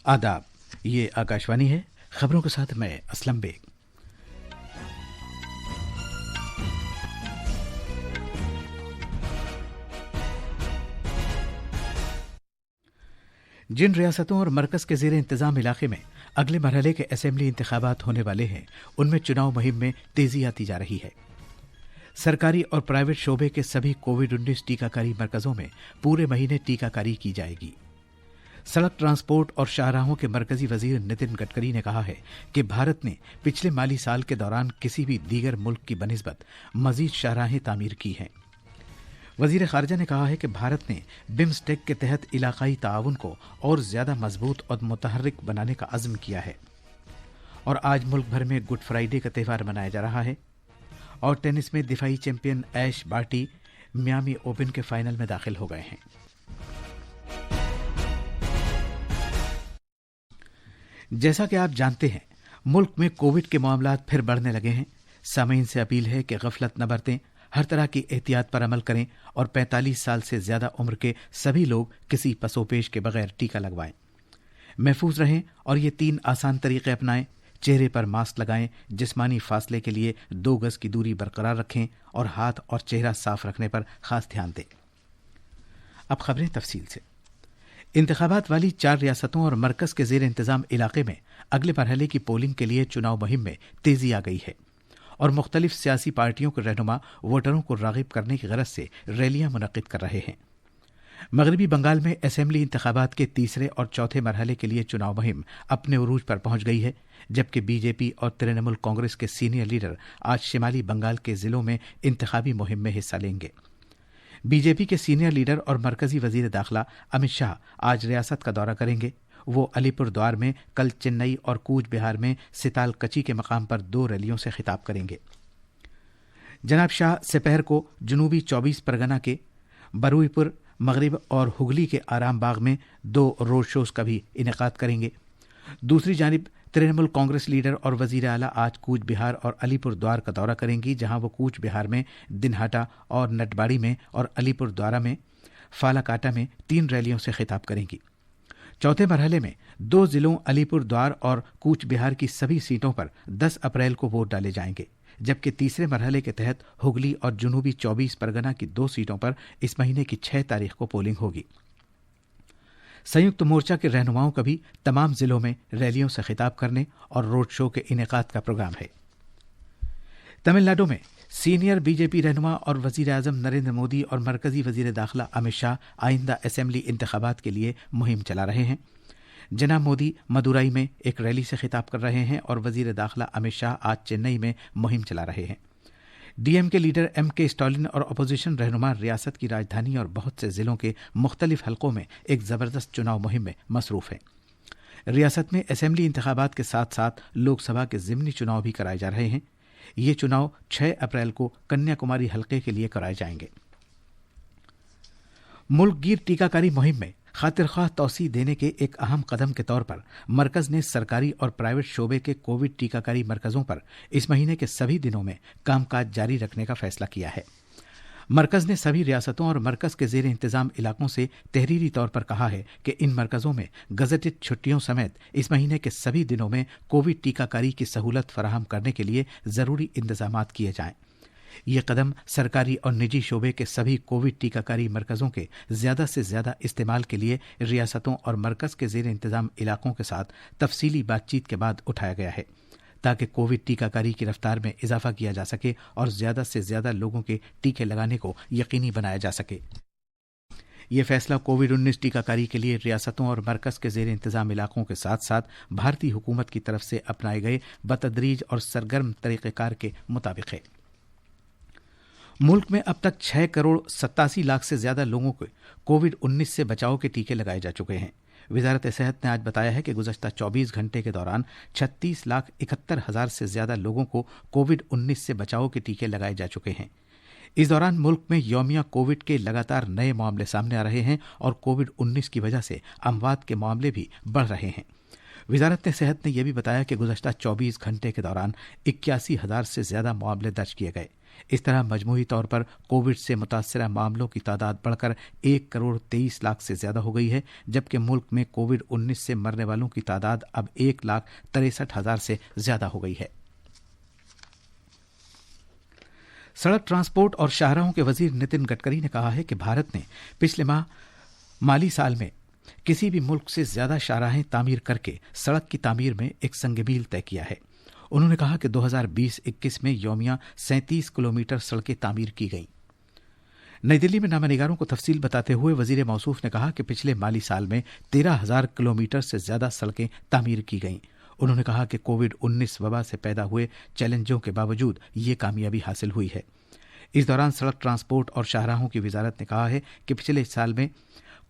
आदाब, ये आकाशवाणी है। खबरों के साथ मैं असलम बेग। जिन रियासतों और मरकज़ के ज़ेर इंतज़ाम इलाके में अगले मरहले के असेंबली इंतखाबात होने वाले हैं, उनमें चुनाव मुहिम में तेज़ी आती जा रही है। सरकारी और प्राइवेट शोबे के सभी कोविड-19 टीकाकारी मरकज़ों में पूरे महीने टीकाकारी की जाएगी। सड़क ट्रांसपोर्ट और शाहराहों के मरकजी वजीर नितिन गडकरी ने कहा है कि भारत ने पिछले माली साल के दौरान किसी भी दीगर मुल्क की बनिस्बत मजीद शाहराहें तामीर की हैं। वजीर खारजा ने कहा है कि भारत ने बिम्स्टेक के तहत इलाकाई ताउन को और ज्यादा मजबूत और मुतहर्रिक बनाने का अज़्म किया है। और आज मुल्क भर में गुड फ्राइडे का त्यौहार मनाया जा रहा है। और टेनिस में दिफाई champion Ash Barty Miami Open के फाइनल में दाखिल हो गए हैं। जैसा कि आप जानते हैं, मुल्क में कोविड के मामलात फिर बढ़ने लगे हैं। सामीन से अपील है कि गफलत न बरतें, हर तरह की एहतियात पर अमल करें और 45 साल से ज्यादा उम्र के सभी लोग किसी पसोपेश के बगैर टीका लगवाएं। महफूज रहें और ये 3 आसान तरीके अपनाएं। चेहरे पर मास्क लगाएं, जिस्मानी फासले के लिए 2 गज की दूरी बरकरार रखें और हाथ और चेहरा साफ रखने पर खास ध्यान दें। अब खबरें तफसील से। इंतखाबात वाली 4 रियासतों और मरकज के जेर इंतजाम इलाके में अगले मरहले की पोलिंग के लिए चुनाव मुहिम में तेजी आ गई है और मुख्तलिफ सियासी पार्टियों के रहनुमा वोटरों को रागिब करने की गरज से रैलियां मुनक्किद कर रहे हैं। मगरबी बंगाल में असेंबली इंतखाबात के तीसरे और चौथे मरहले के लिए चुनाव मुहिम अपने उरूज पर पहुंच गई है, जबकि बीजेपी और तृणमूल कांग्रेस के सीनियर लीडर आज शिमाली बंगाल के जिलों में इंतखाबी मुहिम में हिस्सा लेंगे। बीजेपी के सीनियर लीडर और मरकजी वजीर दाखिला अमित शाह आज रियासत का दौरा करेंगे। वो अलीपुर द्वार में कल चेन्नई और कूच बिहार में सिताल कची के मकाम पर 2 रैलियों से खिताब करेंगे। जनाब शाह दोपहर को जनूबी 24 परगना के बरुईपुर, मगरिब और हुगली के आराम बाग में 2 रोड शोज का भी इनेकाद करेंगे। दूसरी जानिब तृणमूल कांग्रेस लीडर और वजीर आला आज कूच बिहार और अलीपुर द्वार का दौरा करेंगी, जहां वो कूच बिहार में दिनहाटा और नटबाड़ी में और अलीपुर द्वारा में फालाकाटा में 3 रैलियों से खिताब करेंगी। चौथे मरहले में 2 जिलों अलीपुर द्वार और कूच बिहार की सभी सीटों पर 10 अप्रैल को वोट डाले जाएंगे, जबकि तीसरे मरहले के तहत हुगली और जनूबी 24 परगना की 2 सीटों पर इस महीने की 6 तारीख को पोलिंग होगी। संयुक्त मोर्चा के रहनुमाओं का भी तमाम जिलों में रैलियों से खिताब करने और रोड शो के इनेकाद का प्रोग्राम है। तमिलनाडु में सीनियर बीजेपी रहनुमा और वजीर आजम नरेंद्र मोदी और मरकजी वजीर दाखिला अमित शाह आइंदा असेंबली इंतखाबात के लिए मुहिम चला रहे हैं। जनाब मोदी मदुराई में एक रैली से खिताब कर रहे हैं और वजीर दाखिला अमित शाह आज चेन्नई में मुहिम चला रहे हैं। डीएम के लीडर एम.के. स्टालिन और अपोजिशन रहनुमा रियासत की राजधानी और बहुत से जिलों के मुख्तलिफ हलकों में एक जबरदस्त चुनाव मुहिम में मसरूफ हैं। रियासत में असेंबली इंतखाबात के साथ साथ लोकसभा के ज़िमनी चुनाव भी कराए जा रहे हैं। ये चुनाव 6 अप्रैल को कन्याकुमारी हलके के लिए कराए जाएंगे। मुल्क गिर टीकाकारी मुहिम में खातिर ख्वाह तौसी देने के एक अहम कदम के तौर पर मरकज ने सरकारी और प्राइवेट शोबे के कोविड टीकाकारी मरकजों पर इस महीने के सभी दिनों में कामकाज जारी रखने का फैसला किया है। मरकज ने सभी रियासतों और मरकज के जेर इंतजाम इलाकों से तहरीरी तौर पर कहा है कि इन मरकजों में गजटेड छुट्टियों समेत इस महीने के सभी दिनों में कोविड टीकाकारी की सहूलत फराहम करने के लिए जरूरी इंतजामात किए जाएं। ये कदम सरकारी और निजी शोबे के सभी कोविड टीकाकारी मरकजों के ज्यादा से ज्यादा इस्तेमाल के लिए रियासतों और मरकज के जेर इंतजाम इलाकों के साथ तफसीली बातचीत के बाद उठाया गया है, ताकि कोविड टीकाकारी की रफ्तार में इजाफा किया जा सके और ज्यादा से ज्यादा लोगों के टीके लगाने को यकीनी बनाया जा सके। ये फैसला कोविड-19 टीकाकारी के लिए रियासतों और मरकज के जेर इंतजाम इलाकों के साथ साथ भारतीय हुकूमत की तरफ से अपनाए गए बतदरीज और सरगर्म तरीक़ेकार के मुताबिक है। मुल्क में अब तक 6 करोड़ 87 लाख से ज्यादा लोगों को कोविड-19 से बचाव के टीके लगाए जा चुके हैं। वजारत सेहत ने आज बताया है कि गुज़श्ता 24 घंटे के दौरान 36,71,000 से ज्यादा लोगों को कोविड-19 से बचाव के टीके लगाए जा चुके हैं। इस दौरान मुल्क में यौमिया कोविड के लगातार नए मामले सामने आ रहे हैं और कोविड-19 की वजह से अमवात के मामले भी बढ़ रहे हैं। वजारत सेहत ने यह भी बताया कि गुज़श्ता 24 घंटे के दौरान 81,000 से ज्यादा मामले दर्ज किए गए, इस तरह मजमूई तौर पर कोविड से मुतासरा मामलों की तादाद बढ़कर 1,23,00,000 से ज्यादा हो गई है, जबकि मुल्क में कोविड-19 से मरने वालों की तादाद अब 1,63,000 से ज्यादा हो गई है। सड़क ट्रांसपोर्ट और शाहराहों के वजीर नितिन गडकरी ने कहा है कि भारत ने पिछले माली साल में किसी भी मुल्क से ज्यादा शाहराहें तामीर करके सड़क की तामीर में एक संग-मील तय किया है। उन्होंने कहा कि 2020-21 में यौमिया 37 किलोमीटर सड़कें तामीर की गईं। नई दिल्ली में नामानिगारों को तफसील बताते हुए वजीर मौसूफ ने कहा कि पिछले माली साल में 13,000 किलोमीटर से ज्यादा सड़कें तामीर की गईं। उन्होंने कहा कि कोविड-19 वबा से पैदा हुए चैलेंजों के बावजूद ये कामयाबी हासिल हुई है। इस दौरान सड़क ट्रांसपोर्ट और शाहराहों की वजारत ने कहा है कि पिछले साल में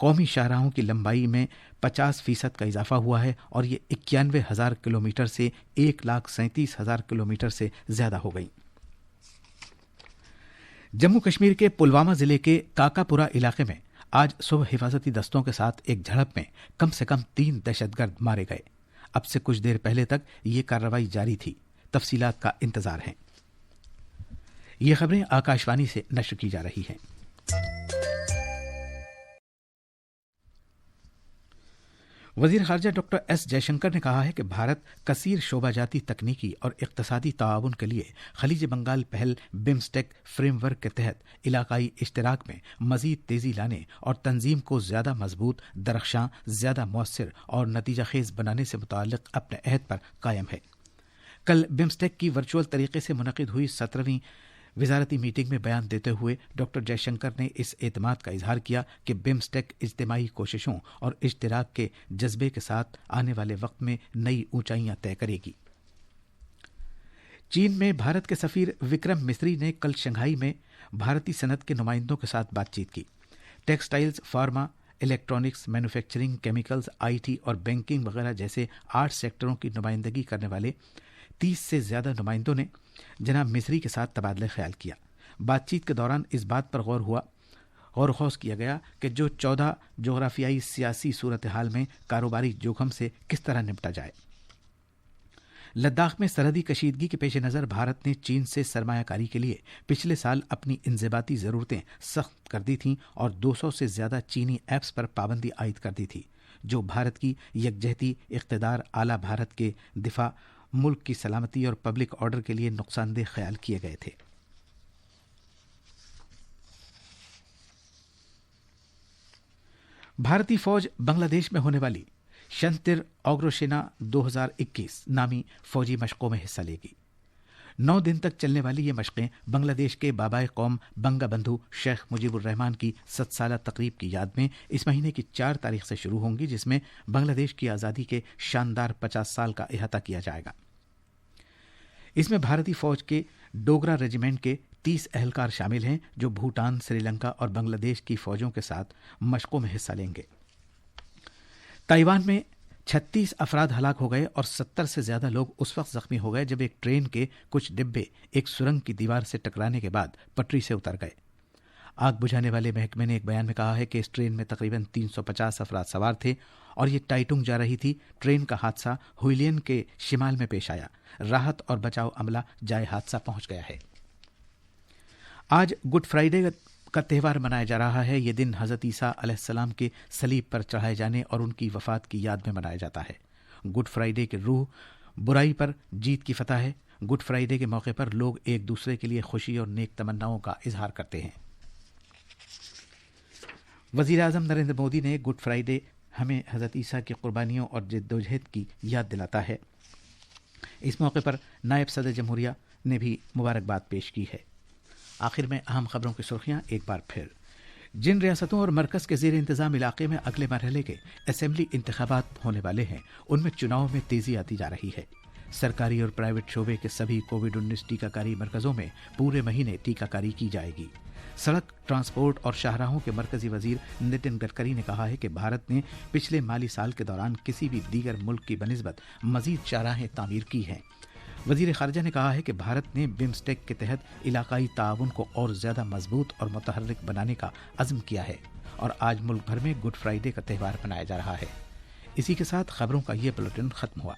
कौमी शाहराहों की लंबाई में 50% का इजाफा हुआ है और ये 91,000 किलोमीटर से 1,37,000 किलोमीटर से ज्यादा हो गई। जम्मू कश्मीर के पुलवामा जिले के काकापुरा इलाके में आज सुबह हिफाजती दस्तों के साथ एक झड़प में कम से कम 3 दहशतगर्द मारे गए। अब से कुछ देर पहले तक ये कार्रवाई जारी थी। तफसीलात का इंतजार है। ये खबरें आकाशवाणी से नश्र की जा रही हैं। वजीर खारजा डॉक्टर एस जयशंकर ने कहा है कि भारत कसीर शोबाजाती तकनीकी और इक्तसादी ताआवुन के लिए खलीज बंगाल पहल बिम्स्टेक फ्रेमवर्क के तहत इलाकाई इश्तराक में मजीद तेजी लाने और तंजीम को ज्यादा मजबूत, दरख्शां, ज्यादा मौसर और नतीजा खेज बनाने से मुताल्लिक अपने अहद पर कायम है। कल बिम्स्टेक की वर्चुअल तरीके से मुनक़िद हुई 17वीं वजारती मीटिंग में बयान देते हुए डॉक्टर जयशंकर ने इस एतमाद का इजहार किया कि बिम्स्टेक इज्तिमाई कोशिशों और इश्तिराक के जज्बे के साथ आने वाले वक्त में नई ऊंचाइयां तय करेगी। चीन में भारत के सफीर विक्रम मिस्री ने कल शंघाई में भारतीय सनत के नुमाइंदों के साथ बातचीत की। Textiles, pharma, electronics, manufacturing, chemicals, IT और बैंकिंग वगैरह जैसे 8 सेक्टरों की नुमाइंदगी करने वाले 30 से ज्यादा नुमाइंदों ने जनाब मिस्री के साथ तबादला ख्याल किया। बातचीत के दौरान इस बात पर गौर खौस किया गया कि जो 14 जोग्राफियाई सियासी सूरत हाल में कारोबारी जोखम से किस तरह निपटा जाए। लद्दाख में सरहदी कशीदगी के पेश नज़र भारत ने चीन से सरमायाकारी के लिए पिछले साल अपनी इंज़िबाती ज़रूरतें सख्त कर दी थीं और 200 से ज़्यादा चीनी ऐप्स पर पाबंदी आयद कर दी थी, जो भारत की यकजहती, इक़्तिदार, आला भारत के दिफा, मुल्क की सलामती और पब्लिक ऑर्डर के लिए नुकसानदेह ख्याल किए गए थे। भारतीय फौज बांग्लादेश में होने वाली शंतिर ओग्रोशेना 2021 नामी फौजी मशकों में हिस्सा लेगी। 9 दिन तक चलने वाली ये मशकें बांग्लादेश के बाबाए कौम बंगा बंधु शेख मुजीबुर रहमान की 7 साला तकरीब की याद में इस महीने की 4 तारीख से शुरू होंगी, जिसमें बांग्लादेश की आज़ादी के शानदार 50 साल का इहाता किया जाएगा। इसमें भारतीय फौज के डोगरा रेजिमेंट के 30 अहलकार शामिल हैं, जो भूटान, श्रीलंका और बांग्लादेश की फौजों के साथ मशकों में हिस्सा लेंगे। ताइवान में 36 अफराद हलाक हो गए और 70 से ज्यादा लोग उस वक्त जख्मी हो गए जब एक ट्रेन के कुछ डिब्बे एक सुरंग की दीवार से टकराने के बाद पटरी से उतर गए। आग बुझाने वाले महकमे ने एक बयान में कहा है कि इस ट्रेन में तकरीबन 350 अफराद सवार थे और ये टाइटुंग जा रही थी। ट्रेन का हादसा हुइलियन के शिमाल में पेश आया। राहत और बचाव अमला जाए हादसा पहुंच गया है। आज गुड फ्राइडे का त्यौहार मनाया जा रहा है। ये दिन हज़रत ईसा अलैहिस्सलाम के सलीब पर चढ़ाए जाने और उनकी वफात की याद में मनाया जाता है। गुड फ्राइडे की रूह बुराई पर जीत की फतह है। गुड फ्राइडे के मौके पर लोग एक दूसरे के लिए खुशी और नेक तमन्नाओं का इजहार करते हैं। वज़ीर आज़म नरेंद्र मोदी ने गुड फ्राइडे हमें हज़रत ईसा की कुर्बानियों और जद्दोजहद की याद दिलाता है। इस मौके पर नायब सदर जमहूरिया ने भी मुबारकबाद पेश की है। आखिर में अहम खबरों की सुर्खियां एक बार फिर। जिन रियासतों और मरकज़ के ज़ेर इंतज़ाम इलाके में अगले मरहले के असेंबली इंतखाबात होने वाले हैं, उनमें चुनाव में तेज़ी आती जा रही है। सरकारी और प्राइवेट शोबे के सभी कोविड-19 टीकाकारी मरकज़ों में पूरे महीने टीकाकारी की जाएगी। सड़क ट्रांसपोर्ट और शाहराहों के मरकजी वजीर नितिन गडकरी ने कहा है कि भारत ने पिछले माली साल के दौरान किसी भी दीगर मुल्क की बनिस्बत मजीद शाहराहें तामीर की हैं। वजीर खारजा ने कहा है कि भारत ने बिम्स्टेक के तहत इलाकाई ताउन को और ज़्यादा मजबूत और मुतहर्रिक बनाने का अज़्म किया है और आज मुल्क भर में गुड फ्राइडे का त्यौहार मनाया जा रहा है। इसी के साथ खबरों का ये बुलेटिन ख़त्म हुआ।